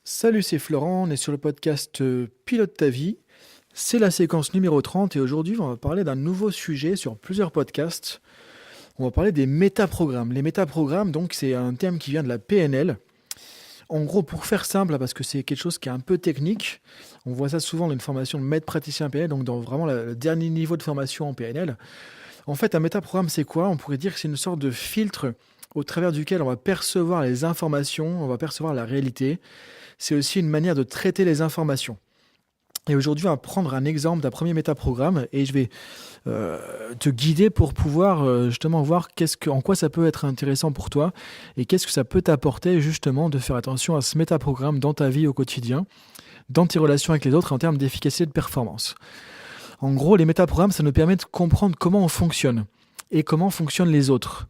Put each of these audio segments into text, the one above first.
Salut, c'est Florent, on est sur le podcast Pilote ta vie. C'est la séquence numéro 30 et aujourd'hui on va parler d'un nouveau sujet sur plusieurs podcasts. On va parler des métaprogrammes. Les métaprogrammes, donc c'est un terme qui vient de la PNL. En gros, pour faire simple, parce que c'est quelque chose qui est un peu technique, on voit ça souvent dans une formation de maître praticien PNL, donc dans vraiment le dernier niveau de formation en PNL. En fait, un métaprogramme, c'est quoi? On pourrait dire que c'est une sorte de filtre au travers duquel on va percevoir les informations, on va percevoir la réalité. C'est aussi une manière de traiter les informations. Et aujourd'hui, on va prendre un exemple d'un premier métaprogramme et je vais te guider pour pouvoir justement voir en quoi ça peut être intéressant pour toi et qu'est-ce que ça peut t'apporter justement de faire attention à ce métaprogramme dans ta vie au quotidien, dans tes relations avec les autres en termes d'efficacité et de performance. En gros, les métaprogrammes, ça nous permet de comprendre comment on fonctionne et comment fonctionnent les autres.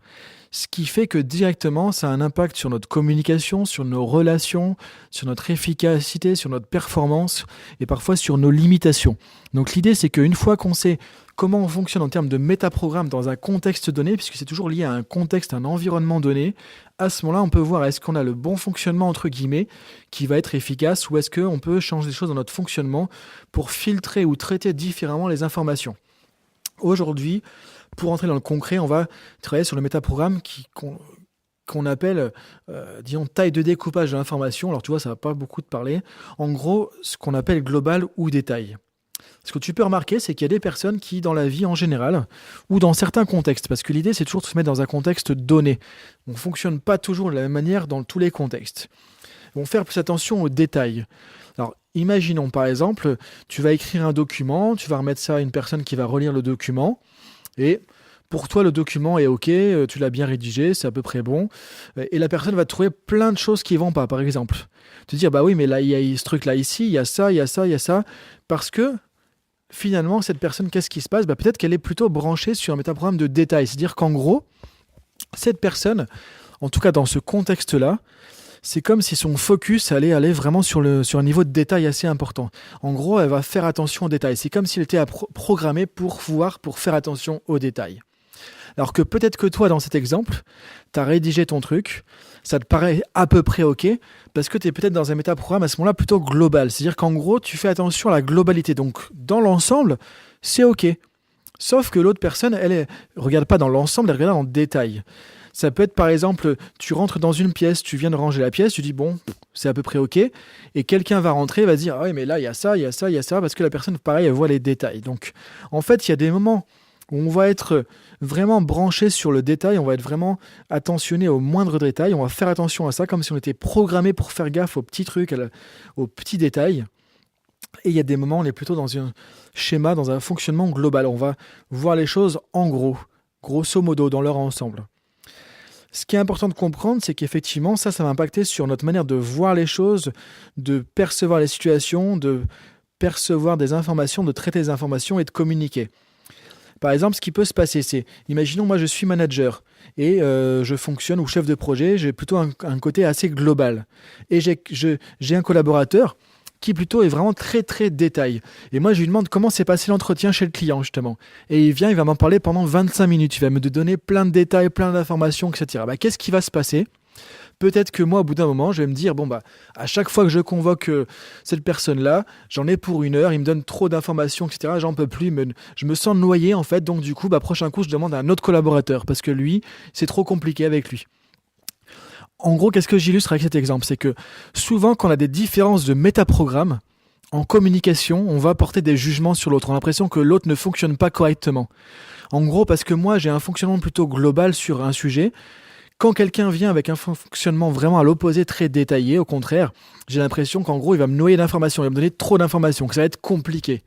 Ce qui fait que directement, ça a un impact sur notre communication, sur nos relations, sur notre efficacité, sur notre performance et parfois sur nos limitations. Donc l'idée, c'est qu'une fois qu'on sait comment on fonctionne en termes de métaprogramme dans un contexte donné, puisque c'est toujours lié à un contexte, un environnement donné, à ce moment-là, on peut voir est-ce qu'on a le bon fonctionnement, entre guillemets, qui va être efficace, ou est-ce qu'on peut changer des choses dans notre fonctionnement pour filtrer ou traiter différemment les informations. Aujourd'hui, pour entrer dans le concret, on va travailler sur le métaprogramme qu'on appelle, disons, taille de découpage de l'information. Alors tu vois, ça ne va pas beaucoup te parler. En gros, ce qu'on appelle global ou détail. Ce que tu peux remarquer, c'est qu'il y a des personnes qui, dans la vie en général, ou dans certains contextes, parce que l'idée, c'est toujours de se mettre dans un contexte donné. On ne fonctionne pas toujours de la même manière dans tous les contextes. Vont faire plus attention aux détails. Alors, imaginons par exemple, tu vas écrire un document, tu vas remettre ça à une personne qui va relire le document, et pour toi, le document est OK, tu l'as bien rédigé, c'est à peu près bon, et la personne va te trouver plein de choses qui ne vont pas, par exemple. Te dire, bah oui, mais là, il y a ce truc-là ici, il y a ça, il y a ça, il y a ça, parce que finalement, cette personne, qu'est-ce qui se passe? Bah, peut-être qu'elle est plutôt branchée sur un métaprogramme de détail, c'est-à-dire qu'en gros, cette personne, en tout cas dans ce contexte-là, c'est comme si son focus allait aller vraiment sur un niveau de détail assez important. En gros, elle va faire attention aux détails. C'est comme s'il était programmé pour faire attention aux détails. Alors que peut-être que toi, dans cet exemple, tu as rédigé ton truc, ça te paraît à peu près OK, parce que tu es peut-être dans un métaprogramme à ce moment-là plutôt global. C'est-à-dire qu'en gros, tu fais attention à la globalité. Donc, dans l'ensemble, c'est OK. Sauf que l'autre personne, elle regarde pas dans l'ensemble, elle regarde en détail. Ça peut être par exemple, tu rentres dans une pièce, tu viens de ranger la pièce, tu dis bon, c'est à peu près OK, et quelqu'un va rentrer, va dire ah oui mais là il y a ça, il y a ça, il y a ça, parce que la personne pareil elle voit les détails. Donc en fait il y a des moments où on va être vraiment branché sur le détail, on va être vraiment attentionné aux moindres détails, on va faire attention à ça comme si on était programmé pour faire gaffe aux petits trucs, aux petits détails. Et il y a des moments où on est plutôt dans un schéma, dans un fonctionnement global. On va voir les choses en gros, grosso modo, dans leur ensemble. Ce qui est important de comprendre, c'est qu'effectivement, ça va impacter sur notre manière de voir les choses, de percevoir les situations, de percevoir des informations, de traiter des informations et de communiquer. Par exemple, ce qui peut se passer, c'est, imaginons, moi je suis manager et je fonctionne, ou chef de projet, j'ai plutôt un côté assez global. Et j'ai un collaborateur qui plutôt est vraiment très très détail. Et moi je lui demande comment s'est passé l'entretien chez le client justement. Et il va m'en parler pendant 25 minutes, il va me donner plein de détails, plein d'informations, etc. Bah, qu'est-ce qui va se passer? Peut-être que moi au bout d'un moment je vais me dire, bon bah à chaque fois que je convoque cette personne-là, j'en ai pour 1 heure, il me donne trop d'informations, etc. J'en peux plus, je me sens noyé en fait, donc du coup, prochain coup je demande à un autre collaborateur, parce que lui, c'est trop compliqué avec lui. En gros, qu'est-ce que j'illustre avec cet exemple? C'est que souvent, quand on a des différences de métaprogrammes, en communication, on va porter des jugements sur l'autre. On a l'impression que l'autre ne fonctionne pas correctement. En gros, parce que moi, j'ai un fonctionnement plutôt global sur un sujet. Quand quelqu'un vient avec un fonctionnement vraiment à l'opposé, très détaillé, au contraire, j'ai l'impression qu'en gros, il va me noyer d'informations, il va me donner trop d'informations, que ça va être compliqué.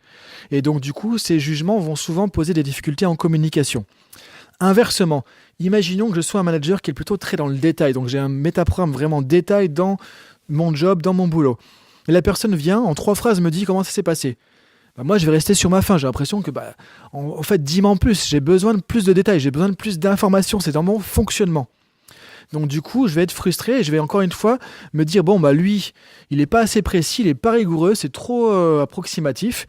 Et donc, du coup, ces jugements vont souvent poser des difficultés en communication. Inversement, imaginons que je sois un manager qui est plutôt très dans le détail, donc j'ai un métaprogramme vraiment détail dans mon job, dans mon boulot. Et la personne vient, en 3 phrases, me dit comment ça s'est passé. Bah moi, je vais rester sur ma faim, j'ai l'impression que, en fait, dis-moi en plus, j'ai besoin de plus de détails, j'ai besoin de plus d'informations, c'est dans mon fonctionnement. Donc du coup, je vais être frustré et je vais encore une fois me dire, bon, lui, il n'est pas assez précis, il n'est pas rigoureux, c'est trop approximatif.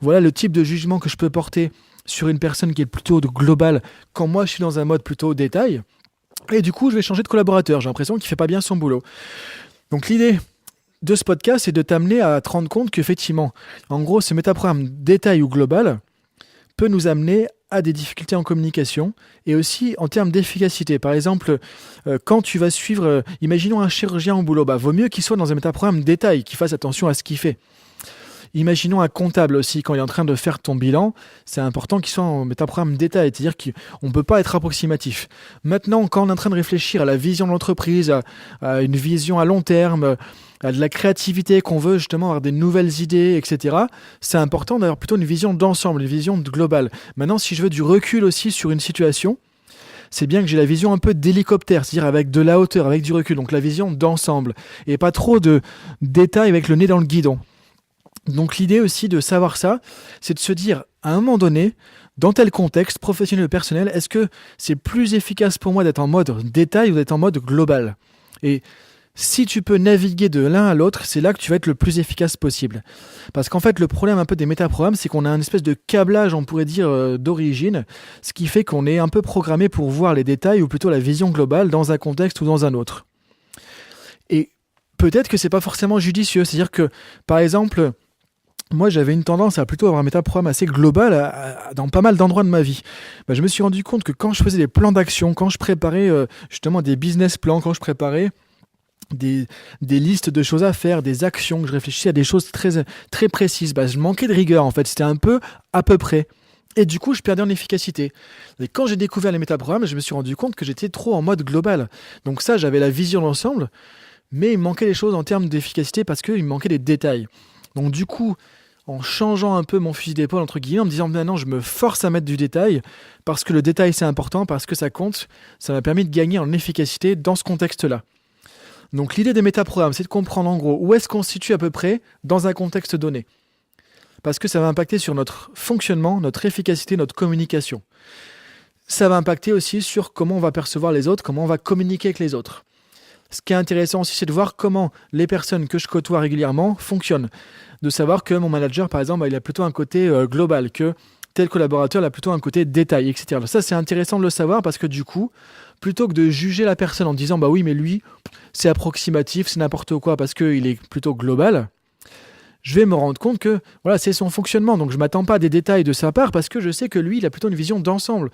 Voilà le type de jugement que je peux porter sur une personne qui est plutôt globale quand moi je suis dans un mode plutôt détail. Et du coup, je vais changer de collaborateur. J'ai l'impression qu'il ne fait pas bien son boulot. Donc l'idée, de ce podcast, c'est de t'amener à te rendre compte qu'effectivement, en gros, ce métaprogramme détail ou global peut nous amener à des difficultés en communication et aussi en termes d'efficacité. Par exemple, quand tu vas suivre, imaginons un chirurgien au boulot, vaut mieux qu'il soit dans un métaprogramme détail, qu'il fasse attention à ce qu'il fait. Imaginons un comptable aussi, quand il est en train de faire ton bilan, c'est important qu'il soit en métaprogramme détail, c'est-à-dire qu'on ne peut pas être approximatif. Maintenant, quand on est en train de réfléchir à la vision de l'entreprise, à une vision à long terme, à de la créativité, qu'on veut justement avoir des nouvelles idées, etc., c'est important d'avoir plutôt une vision d'ensemble, une vision globale. Maintenant, si je veux du recul aussi sur une situation, c'est bien que j'ai la vision un peu d'hélicoptère, c'est-à-dire avec de la hauteur, avec du recul, donc la vision d'ensemble, et pas trop de détails avec le nez dans le guidon. Donc l'idée aussi de savoir ça, c'est de se dire, à un moment donné, dans tel contexte, professionnel ou personnel, est-ce que c'est plus efficace pour moi d'être en mode détail ou d'être en mode global ? Et si tu peux naviguer de l'un à l'autre, c'est là que tu vas être le plus efficace possible. Parce qu'en fait, le problème un peu des métaprogrammes, c'est qu'on a une espèce de câblage, on pourrait dire, d'origine, ce qui fait qu'on est un peu programmé pour voir les détails ou plutôt la vision globale dans un contexte ou dans un autre. Et peut-être que c'est pas forcément judicieux, c'est-à-dire que, par exemple, moi, j'avais une tendance à plutôt avoir un métaprogramme assez global dans pas mal d'endroits de ma vie. Je me suis rendu compte que quand je faisais des plans d'action, quand je préparais justement des business plans, quand je préparais des listes de choses à faire, des actions, que je réfléchissais à des choses très, très précises, je manquais de rigueur en fait. C'était un peu à peu près. Et du coup, je perdais en efficacité. Et quand j'ai découvert les métaprogrammes, je me suis rendu compte que j'étais trop en mode global. Donc ça, j'avais la vision d'ensemble, mais il me manquait des choses en termes d'efficacité parce qu'il me manquait des détails. Donc du coup, en changeant un peu mon fusil d'épaule, entre guillemets, en me disant maintenant je me force à mettre du détail, parce que le détail c'est important, parce que ça compte, ça m'a permis de gagner en efficacité dans ce contexte-là. Donc l'idée des métaprogrammes, c'est de comprendre en gros où est-ce qu'on se situe à peu près dans un contexte donné. Parce que ça va impacter sur notre fonctionnement, notre efficacité, notre communication. Ça va impacter aussi sur comment on va percevoir les autres, comment on va communiquer avec les autres. Ce qui est intéressant aussi, c'est de voir comment les personnes que je côtoie régulièrement fonctionnent. De savoir que mon manager, par exemple, il a plutôt un côté global, que tel collaborateur il a plutôt un côté détail, etc. Ça, c'est intéressant de le savoir parce que du coup, plutôt que de juger la personne en disant « bah oui, mais lui, c'est approximatif, c'est n'importe quoi parce qu'il est plutôt global », je vais me rendre compte que voilà, c'est son fonctionnement. Donc je ne m'attends pas à des détails de sa part parce que je sais que lui, il a plutôt une vision d'ensemble.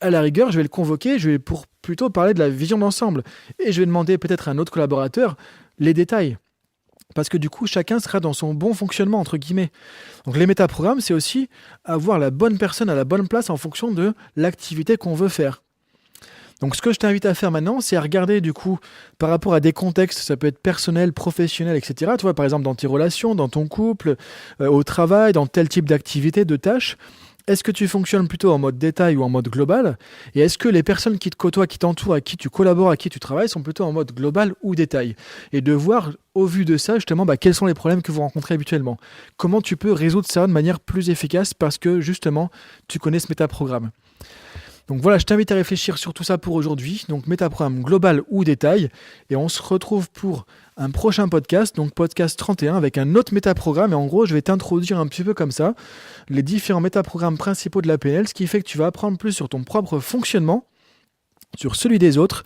À la rigueur, je vais le convoquer, je vais plutôt parler de la vision d'ensemble. Et je vais demander peut-être à un autre collaborateur les détails. Parce que du coup, chacun sera dans son bon fonctionnement, entre guillemets. Donc les métaprogrammes, c'est aussi avoir la bonne personne à la bonne place en fonction de l'activité qu'on veut faire. Donc ce que je t'invite à faire maintenant, c'est à regarder du coup par rapport à des contextes, ça peut être personnel, professionnel, etc. Tu vois, par exemple dans tes relations, dans ton couple, au travail, dans tel type d'activité, de tâches. Est-ce que tu fonctionnes plutôt en mode détail ou en mode global ? Et est-ce que les personnes qui te côtoient, qui t'entourent, à qui tu collabores, à qui tu travailles, sont plutôt en mode global ou détail ? Et de voir, au vu de ça, justement, quels sont les problèmes que vous rencontrez habituellement ? Comment tu peux résoudre ça de manière plus efficace parce que, justement, tu connais ce métaprogramme ? Donc voilà, je t'invite à réfléchir sur tout ça pour aujourd'hui. Donc métaprogramme global ou détail. Et on se retrouve pour un prochain podcast, donc podcast 31, avec un autre métaprogramme. Et en gros, je vais t'introduire un petit peu comme ça les différents métaprogrammes principaux de la PNL, ce qui fait que tu vas apprendre plus sur ton propre fonctionnement, sur celui des autres,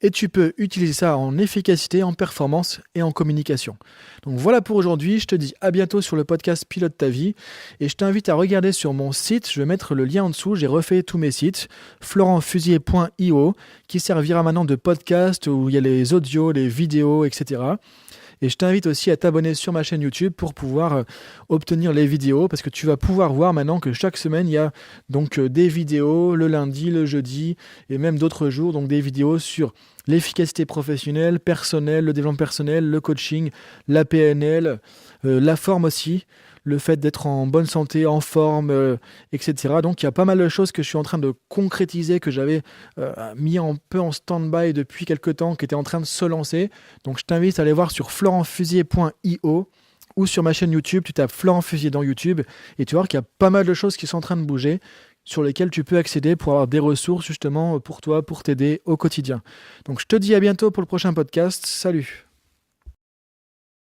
et tu peux utiliser ça en efficacité, en performance et en communication. Donc voilà pour aujourd'hui, je te dis à bientôt sur le podcast Pilote ta vie, et je t'invite à regarder sur mon site, je vais mettre le lien en dessous, j'ai refait tous mes sites, florentfusier.io, qui servira maintenant de podcast, où il y a les audios, les vidéos, etc. Et je t'invite aussi à t'abonner sur ma chaîne YouTube pour pouvoir obtenir les vidéos, parce que tu vas pouvoir voir maintenant que chaque semaine, il y a donc des vidéos le lundi, le jeudi et même d'autres jours, donc des vidéos sur l'efficacité professionnelle, personnelle, le développement personnel, le coaching, la PNL, la forme aussi, le fait d'être en bonne santé, en forme, etc. Donc il y a pas mal de choses que je suis en train de concrétiser, que j'avais mis un peu en stand-by depuis quelques temps, qui étaient en train de se lancer. Donc je t'invite à aller voir sur florentfusier.io ou sur ma chaîne YouTube, tu tapes Florent Fusier dans YouTube et tu vas voir qu'il y a pas mal de choses qui sont en train de bouger, sur lesquelles tu peux accéder pour avoir des ressources justement pour toi, pour t'aider au quotidien. Donc je te dis à bientôt pour le prochain podcast. Salut!